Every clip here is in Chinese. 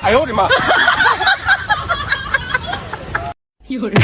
哎呦我的妈！有人。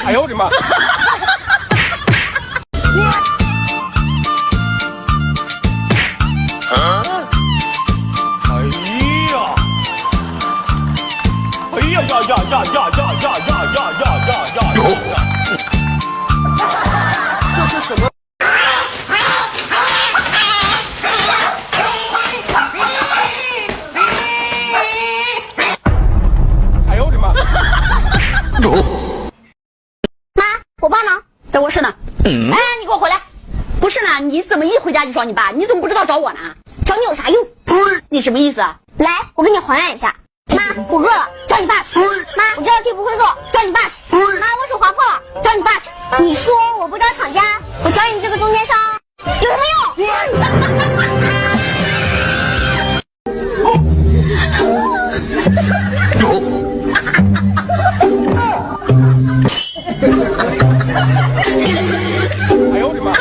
哎呦我的妈！这是什么？哎呦我的妈！妈，我爸呢？在卧室呢。哎，你给我回来！不是呢，你怎么一回家就找你爸？你怎么不知道找我呢？找你有啥用？你什么意思啊？来，我给你还原一下。妈，我饿了，找你爸去。妈，我这道题不会做，找你爸去。妈，我手划破了，找你爸去。你说我不找厂家，我找你这个中间商有什么用？哎呦我的妈！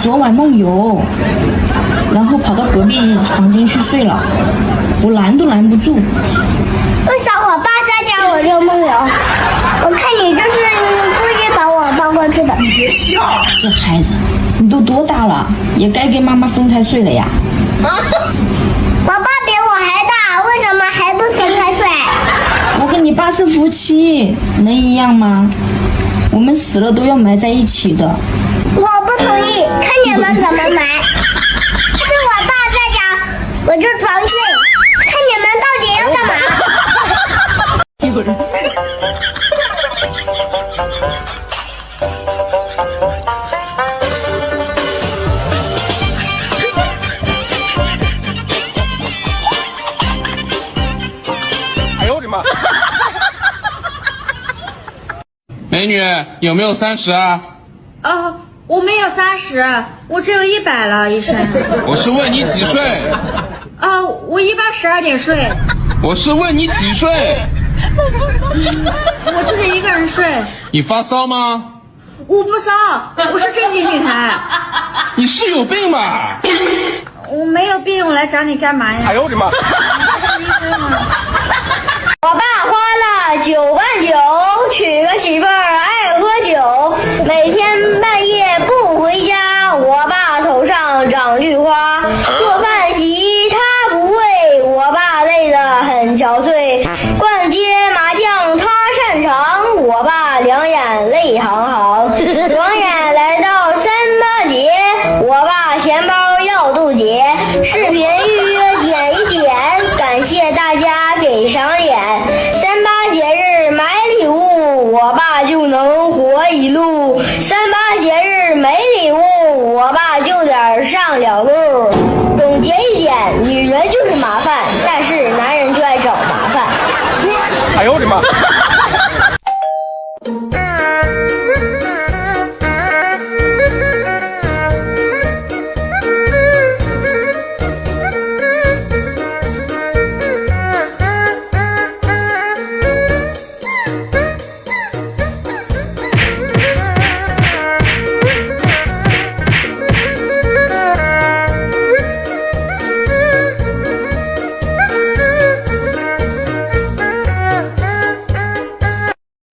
昨晚梦游，然后跑到隔壁房间去睡了，我拦都拦不住。为啥我爸在家我就梦游？我看你就是故意把我抱过去的。你别笑！这孩子，你都多大了，也该跟妈妈分开睡了呀。我爸比我还大，为什么还不分开睡？我跟你爸是夫妻，能一样吗？我们死了都要埋在一起的。我不同意，看你们怎么埋。要是我爸在家，我就装睡，看你们到底要干嘛？有人。哎呦我的妈！美女，有没有30啊？我没有30，我只有100了，医生。我是问你几岁？我一般12点睡。我是问你几岁？我自己一个人睡。你发烧吗？我不骚，我是正经女孩。你是有病吧？我没有病，我来找你干嘛呀？哎呦我的妈！医生啊。我爸花了9万9娶个媳妇儿，爱喝酒，每天半夜不回家。我爸头上长绿花，做饭洗他不会，我爸累得很憔悴。逛街麻将他擅长，我爸两眼泪行行。转眼来到38节，我爸钱包要渡劫，视频预约点一点，感谢大家给赏脸。38节日买礼物，我爸就能活一路。38节日没礼物，我爸就得上了路。总结一点，女人就是麻烦，但是男人就爱找麻烦。哎呦我的妈！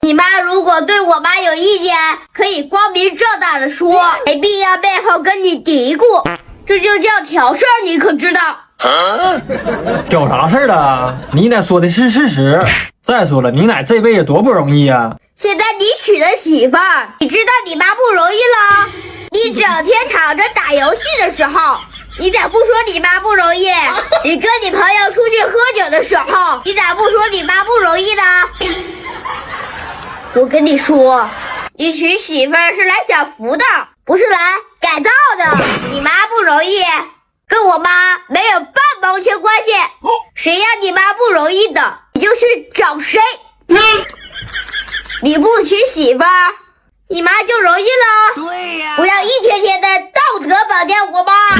你爸如如果对我妈有意见，可以光明正大的说，没必要背后跟你嘀咕，这就叫挑事儿，你可知道？挑啥事儿了？你奶说的是事实。再说了，你奶这辈子多不容易呀！现在你娶了媳妇儿，你知道你妈不容易了？你整天躺着打游戏的时候，你咋不说你妈不容易？你跟你朋友出去喝酒的时候，你咋不说你妈不容易呢？我跟你说，你娶媳妇儿是来享福的，不是来改造的。你妈不容易，跟我妈没有半毛钱关系。谁让你妈不容易的，你就去找谁。你不娶媳妇儿，你妈就容易了。对呀，不要一天天的道德绑架我妈。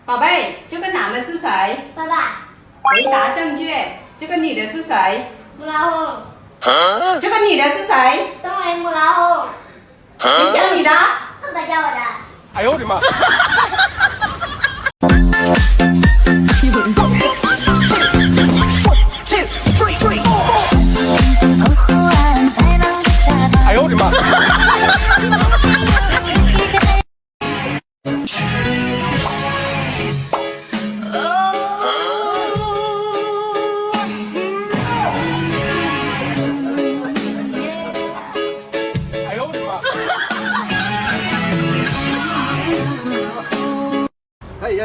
宝贝，这个男的是谁？爸爸，回答正确。这个女的是谁？母老虎。这个女的是谁？东北母老虎。谁教你的？爸爸教我的。哎呦我的妈！哎呦我的妈！哎呦我的妈！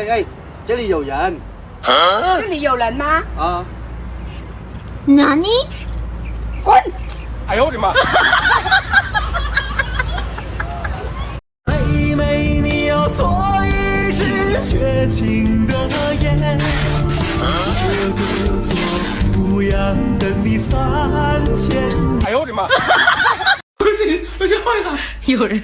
哎，这里有人。这里有人吗？啊！哪里？滚！哎呦我的妈！妹妹，你要做一只绝情的雁，这个做不养等你3000。哎呦我的妈！我先换一个。有人。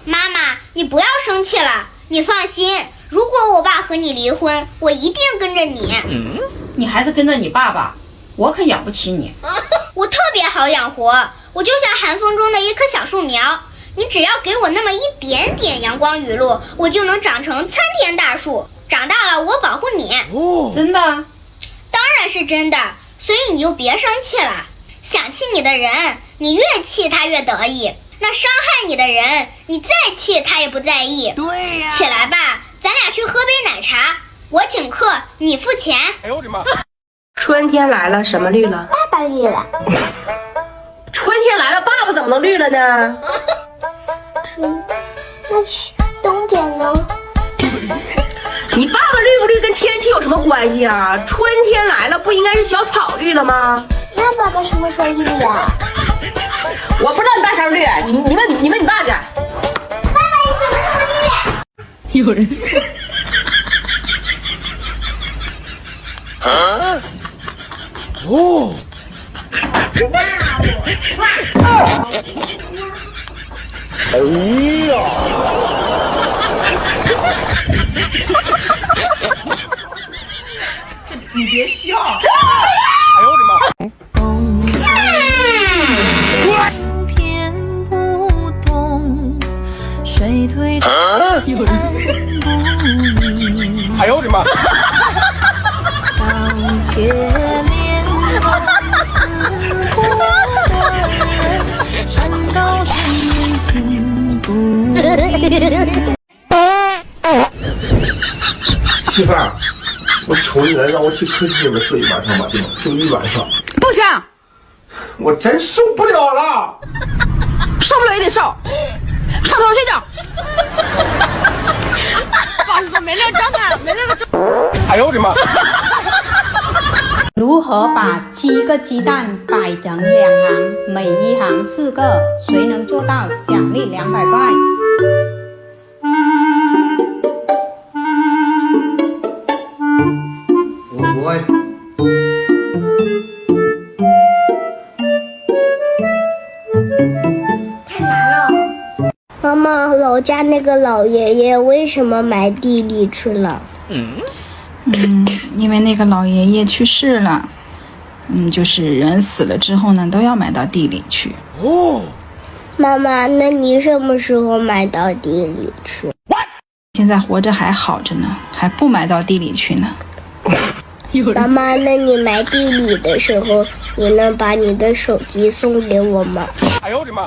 妈妈，你不要生气了，你放心，如果我爸和你离婚，我一定跟着你。你还是跟着你爸爸，我可养不起你。我特别好养活，我就像寒风中的一棵小树苗，你只要给我那么一点点阳光雨露，我就能长成参天大树。长大了，我保护你。真的？当然是真的，所以你就别生气了。想气你的人，你越气他越得意。那伤害你的人，你再气他也不在意。对呀。起来吧，咱俩去喝杯奶茶，我请客，你付钱。哎呦我的妈！春天来了，什么绿了？爸爸绿了。春天来了，爸爸怎么能绿了呢？那冬天呢？你爸爸绿不绿跟天气有什么关系啊？春天来了，不应该是小草绿了吗？那爸爸什么时候绿呀？我不知道你爸啥时候绿，你问你爸去。爸爸，你什么时候绿？有人。哦。哎呀！你别笑。哎呦我的妈！天不动，水退有人。哎呦我的妈！刀切莲藕丝不断，山高水深不变。媳妇儿，我求你了，让我去客厅里面睡一晚上吧，就一晚上。不行，我真受不了了，受不了也得受，上床睡觉。不好意思，没那个状态，没那个状态。哎呦我的妈！如何把7个鸡蛋摆成2行，每一行4个？谁能做到？奖励200块。我不会。太难了。妈妈，老家那个老爷爷为什么埋地里去了？因为那个老爷爷去世了，就是人死了之后呢，都要埋到地里去。妈妈，那你什么时候埋到地里去？现在活着还好着呢，还不埋到地里去呢。妈妈，那你埋地里的时候，你能把你的手机送给我吗？哎呦我的妈！